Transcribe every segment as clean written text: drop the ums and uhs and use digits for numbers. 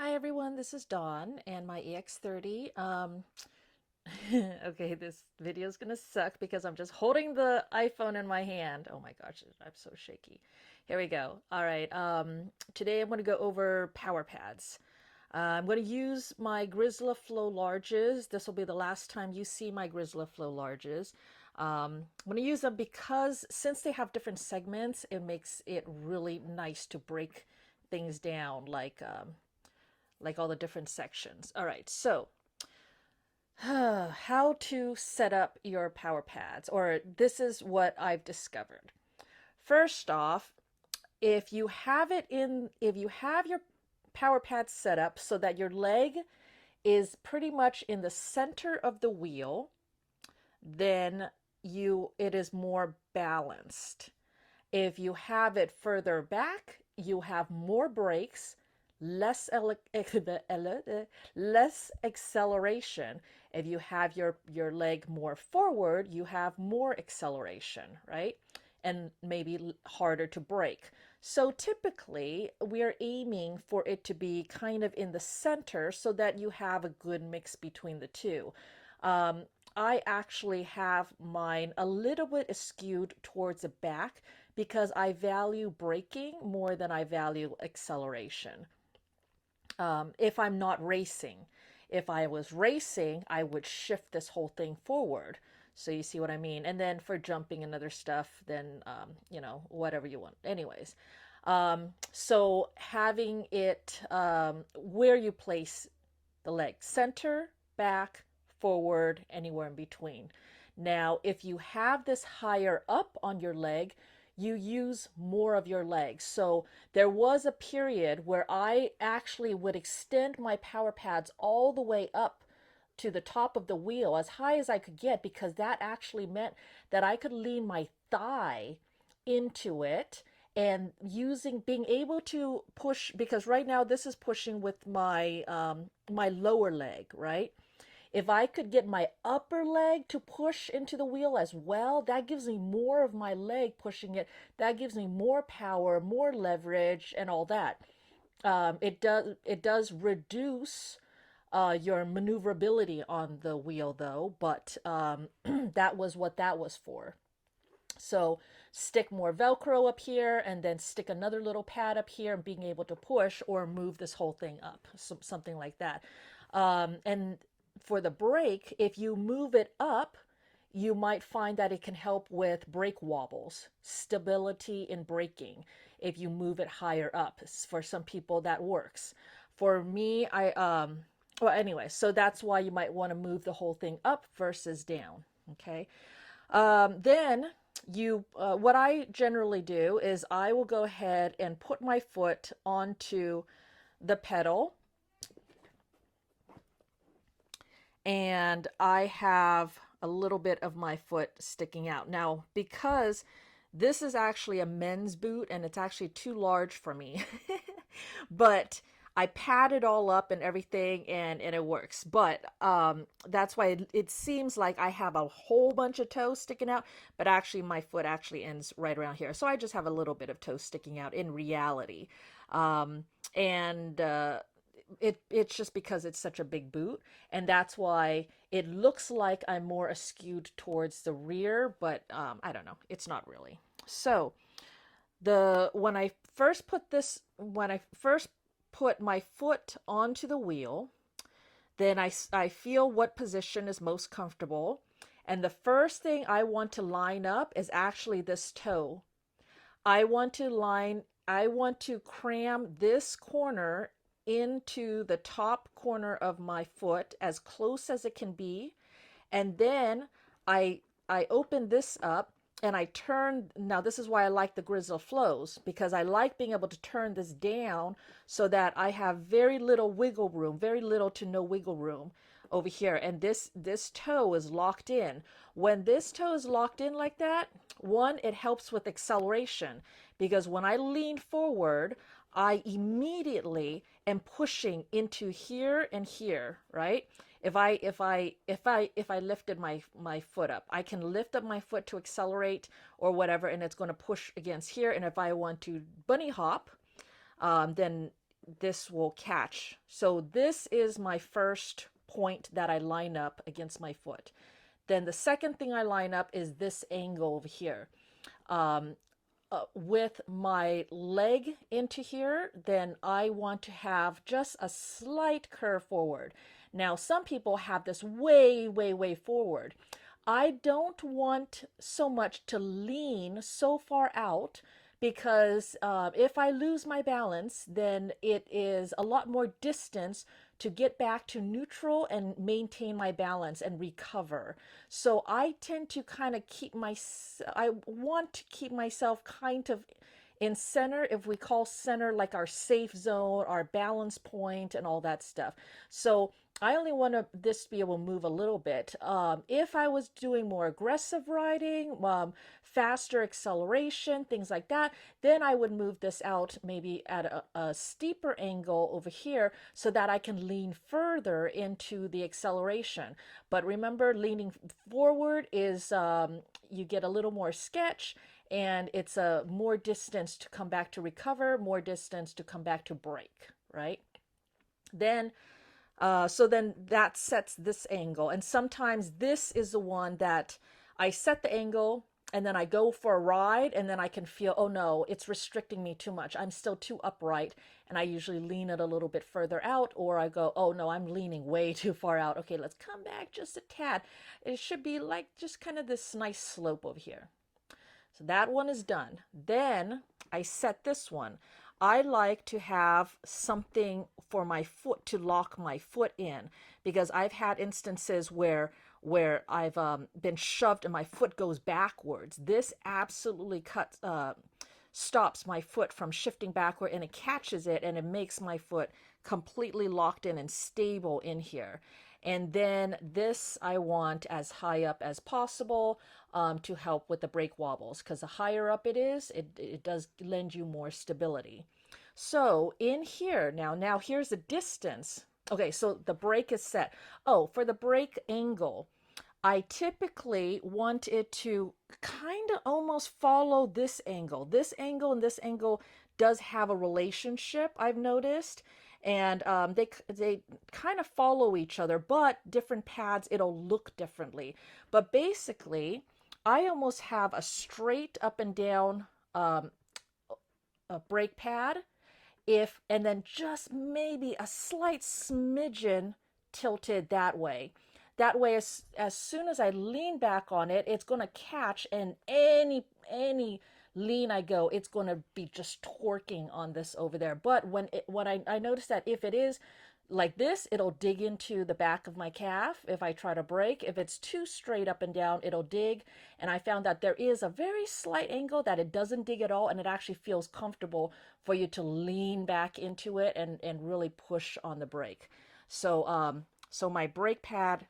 Hi everyone, this is Dawn and my EX30. Okay, this video is gonna suck because I'm just holding the iPhone in my hand. Oh my gosh, I'm so shaky. Here we go. All right, today I'm gonna go over power pads. I'm gonna use my Grizzly Flow larges. This will be the last time you see my Grizzly Flow larges. I'm gonna use them because since they have different segments, it makes it really nice to break things down like all the different sections. All right, so how to set up your power pads, or this is what I've discovered. First off, if you have your power pads set up so that your leg is pretty much in the center of the wheel, then it is more balanced. If you have it further back, you have more brakes, less less acceleration. If you have your leg more forward, you have more acceleration, right? And maybe harder to brake. So typically, we're aiming for it to be kind of in the center so that you have a good mix between the two. Um, I actually have mine a little bit skewed towards the back because I value braking more than I value acceleration. If I'm not racing. If I was racing, I would shift this whole thing forward. So you see what I mean? And then for jumping and other stuff, then, whatever you want. Anyways, so having it where you place the leg, center, back, forward, anywhere in between. Now, if you have this higher up on your leg, you use more of your legs. So there was a period where I actually would extend my power pads all the way up to the top of the wheel as high as I could get because that actually meant that I could lean my thigh into it and being able to push, because right now this is pushing with my lower leg, right? If I could get my upper leg to push into the wheel as well, that gives me more of my leg pushing it. That gives me more power, more leverage, and all that. It does reduce your maneuverability on the wheel though, but that was what that was for. So stick more Velcro up here and then stick another little pad up here and being able to push or move this whole thing up, something like that. And for the brake, if you move it up, you might find that it can help with brake wobbles, stability in braking. If you move it higher up, for some people that works. For me, well, anyway, so that's why you might want to move the whole thing up versus down. Okay. Then what I generally do is I will go ahead and put my foot onto the pedal, and I have a little bit of my foot sticking out. Now, because this is actually a men's boot and it's actually too large for me, but I pad it all up and everything and it works. But that's why it seems like I have a whole bunch of toes sticking out, but actually my foot actually ends right around here. So I just have a little bit of toe sticking out in reality. And it's just because it's such a big boot, and that's why it looks like I'm more skewed towards the rear, but I don't know, it's not really. So the when I first put my foot onto the wheel, then I feel what position is most comfortable, and the first thing I want to line up is actually this toe. I want to cram this corner into the top corner of my foot as close as it can be. And then I open this up and I turn. Now this is why I like the Grizzle Flows, because I like being able to turn this down so that I have very little wiggle room, very little to no wiggle room over here. And this toe is locked in. When this toe is locked in like that, one, it helps with acceleration, because when I lean forward, I immediately am pushing into here and here, right? If I lifted my foot up, I can lift up my foot to accelerate or whatever, and it's going to push against here. And if I want to bunny hop, then this will catch. So this is my first point that I line up against my foot. Then the second thing I line up is this angle over here. With my leg into here, then I want to have just a slight curve forward. Now, some people have this way, way, way forward. I don't want so much to lean so far out because if I lose my balance, then it is a lot more distance to get back to neutral and maintain my balance and recover. So I tend to kind of I want to keep myself kind of in center, if we call center like our safe zone, our balance point, and all that stuff. So I only want this to be able to move a little bit. If I was doing more aggressive riding, faster acceleration, things like that, then I would move this out maybe at a steeper angle over here so that I can lean further into the acceleration. But remember, leaning forward is you get a little more sketch, and it's a more distance to come back to recover, more distance to come back to break, right? Then so then that sets this angle. And sometimes this is the one that I set the angle and then I go for a ride and then I can feel, oh no, it's restricting me too much. I'm still too upright. And I usually lean it a little bit further out, or I go, oh no, I'm leaning way too far out. Okay, let's come back just a tad. It should be like just kind of this nice slope over here. So that one is done. Then I set this one. I like to have something for my foot to lock my foot in, because I've had instances where I've been shoved and my foot goes backwards. This absolutely stops my foot from shifting backward, and it catches it and it makes my foot completely locked in and stable in here. And then this I want as high up as possible to help with the brake wobbles, because the higher up it is, it does lend you more stability. So in here, now here's the distance. Okay, so the brake is set. Oh, for the brake angle, I typically want it to kind of almost follow this angle. This angle and this angle does have a relationship, I've noticed. And they kind of follow each other, but different pads, it'll look differently. But basically, I almost have a straight up and down a brake pad, and then just maybe a slight smidgen tilted that way. That way, as soon as I lean back on it, it's going to catch, and any lean I go, it's going to be just torquing on this over there. But when I notice that if it is like this, it'll dig into the back of my calf if I try to brake. If it's too straight up and down, it'll dig. And I found that there is a very slight angle that it doesn't dig at all, and it actually feels comfortable for you to lean back into it and really push on the brake. So so my brake pad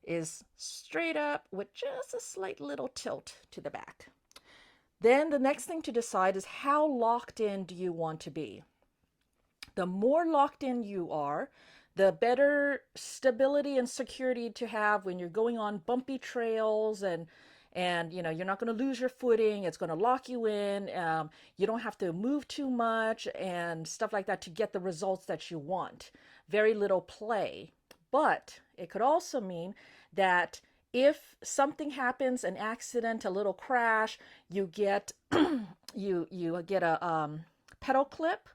is straight up with just a slight little tilt to the back. Then the next thing to decide is how locked in do you want to be? The more locked in you are, the better stability and security to have when you're going on bumpy trails, and you know, you're not going to lose your footing. It's going to lock you in. You don't have to move too much and stuff like that to get the results that you want. Very little play. But it could also mean that if something happens, an accident, a little crash, you get you get a pedal clip,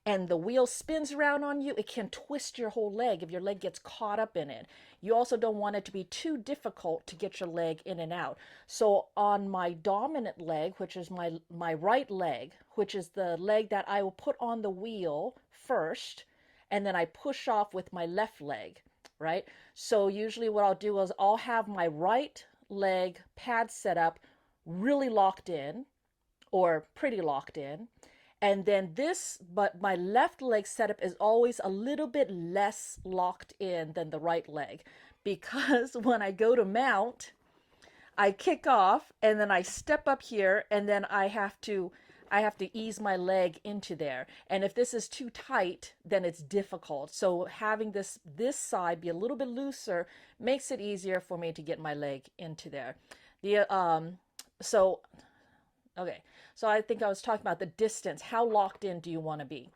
and the wheel spins around on you, it can twist your whole leg if your leg gets caught up in it. You also don't want it to be too difficult to get your leg in and out. So on my dominant leg, which is my right leg, which is the leg that I will put on the wheel first, and then I push off with my left leg, right? So usually what I'll do is I'll have my right leg pad set up really locked in, or pretty locked in. And then but my left leg setup is always a little bit less locked in than the right leg, because when I go to mount, I kick off and then I step up here, and then I have to ease my leg into there. And if this is too tight, then it's difficult. So having this side be a little bit looser makes it easier for me to get my leg into there. Okay, so I think I was talking about the distance. How locked in do you want to be?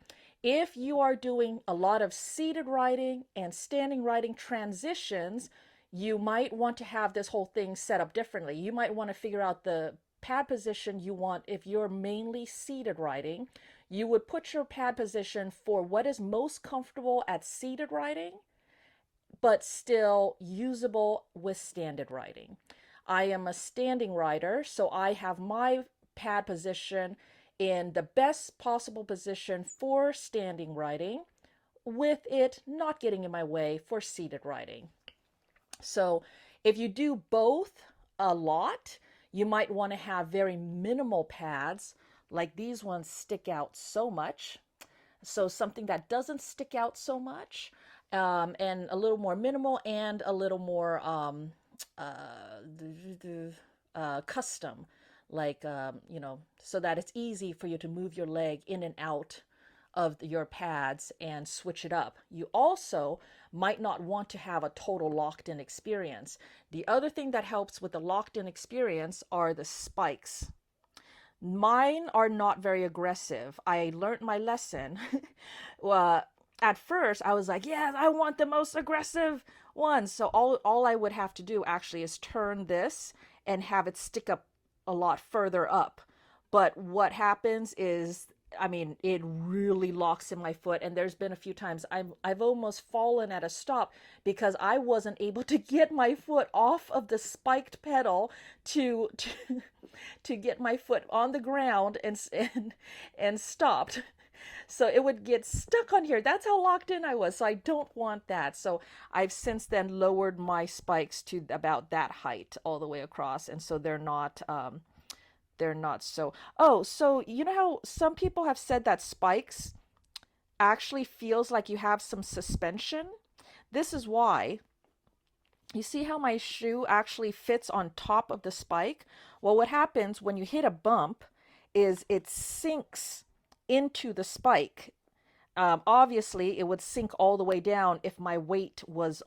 If you are doing a lot of seated riding and standing riding transitions, you might want to have this whole thing set up differently. You might want to figure out the pad position you want. If you're mainly seated riding, you would put your pad position for what is most comfortable at seated riding, but still usable with standing riding. I am a standing rider, so I have my pad position in the best possible position for standing riding, with it not getting in my way for seated riding. So if you do both a lot, you might want to have very minimal pads, like these ones stick out so much. So something that doesn't stick out so much, and a little more minimal and a little more custom, like, so that it's easy for you to move your leg in and out of your pads and switch it up. You also might not want to have a total locked in experience. The other thing that helps with the locked in experience are the spikes. Mine are not very aggressive. I learned my lesson. At first, I was like, yeah, I want the most aggressive one. So all I would have to do actually is turn this and have it stick up a lot further up. But what happens is, I mean, it really locks in my foot. And there's been a few times I've almost fallen at a stop because I wasn't able to get my foot off of the spiked pedal to get my foot on the ground and stopped. So it would get stuck on here. That's how locked in I was. So I don't want that. So I've since then lowered my spikes to about that height all the way across. And so they're not so. Oh, so you know how some people have said that spikes actually feels like you have some suspension? This is why. You see how my shoe actually fits on top of the spike? Well, what happens when you hit a bump is it sinks into the spike. Obviously, it would sink all the way down if my weight was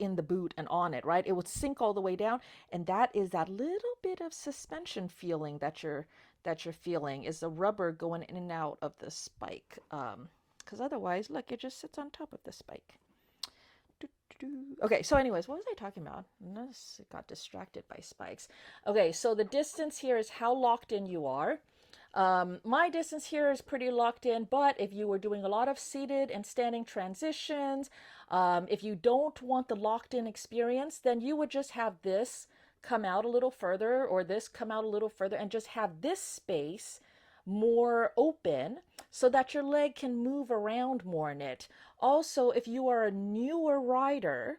in the boot and on it, right? It would sink all the way down, and that is that little bit of suspension feeling that you're feeling, is the rubber going in and out of the spike. Because otherwise, look, it just sits on top of the spike. Okay, so anyways, what was I talking about? I got distracted by spikes. Okay, so the distance here is how locked in you are. My distance here is pretty locked in, but if you were doing a lot of seated and standing transitions, if you don't want the locked in experience, then you would just have this come out a little further or this come out a little further and just have this space more open so that your leg can move around more in it. Also, if you are a newer rider,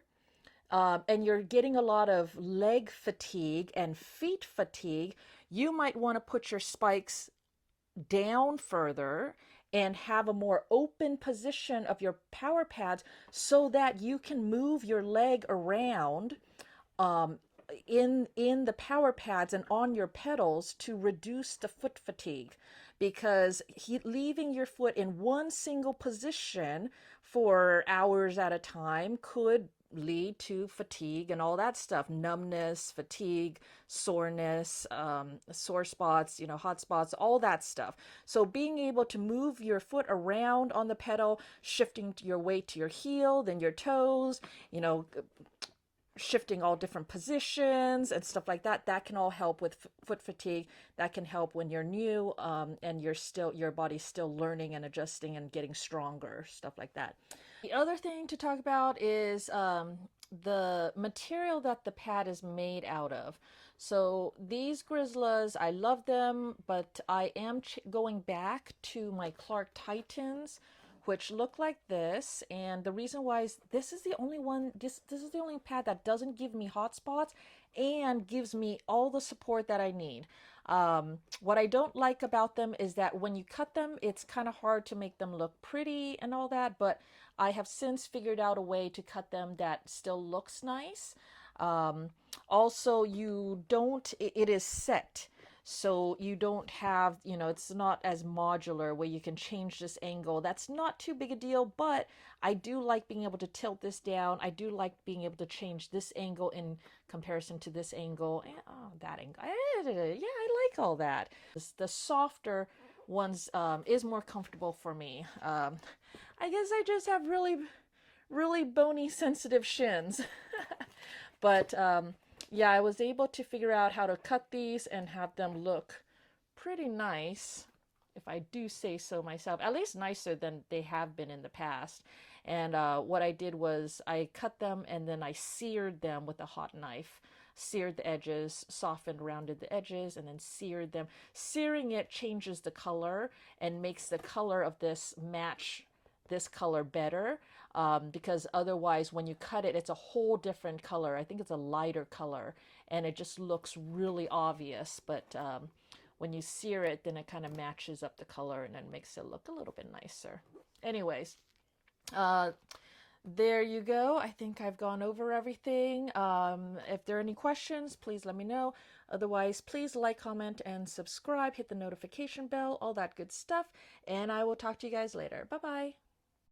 and you're getting a lot of leg fatigue and feet fatigue, you might want to put your spikes down further and have a more open position of your power pads so that you can move your leg around in the power pads and on your pedals to reduce the foot fatigue. Because leaving your foot in one single position for hours at a time could lead to fatigue and all that stuff, numbness, fatigue, soreness, sore spots, hot spots, all that stuff. So being able to move your foot around on the pedal, shifting your weight to your heel, then your toes, shifting all different positions and stuff like that, that can all help with foot fatigue. That can help when you're new, and your body's still learning and adjusting and getting stronger, stuff like that. The other thing to talk about is the material that the pad is made out of. So these Grizzlas, I love them, but I am going back to my Clark Titans, which look like this. And the reason why is this is the only one, this is the only pad that doesn't give me hot spots and gives me all the support that I need. What I don't like about them is that when you cut them, it's kind of hard to make them look pretty and all that, but I have since figured out a way to cut them that still looks nice. Also, it is set. So you don't have, it's not as modular where you can change this angle. That's not too big a deal, but I do like being able to tilt this down. I do like being able to change this angle in comparison to this angle and that angle. Yeah, I like all that. The softer ones is more comfortable for me. I guess I just have really, really bony, sensitive shins. But yeah, I was able to figure out how to cut these and have them look pretty nice, if I do say so myself, at least nicer than they have been in the past. And what I did was I cut them and then I seared them with a hot knife. Seared the edges, softened, rounded the edges, and then seared them. Searing it changes the color and makes the color of this match this color better, because otherwise when you cut it, it's a whole different color. I think it's a lighter color and it just looks really obvious. But when you sear it, then it kind of matches up the color and then makes it look a little bit nicer. Anyways, there you go. I think I've gone over everything. If there are any questions, please let me know. Otherwise, please like, comment, and subscribe. Hit the notification bell, all that good stuff. And I will talk to you guys later. Bye-bye.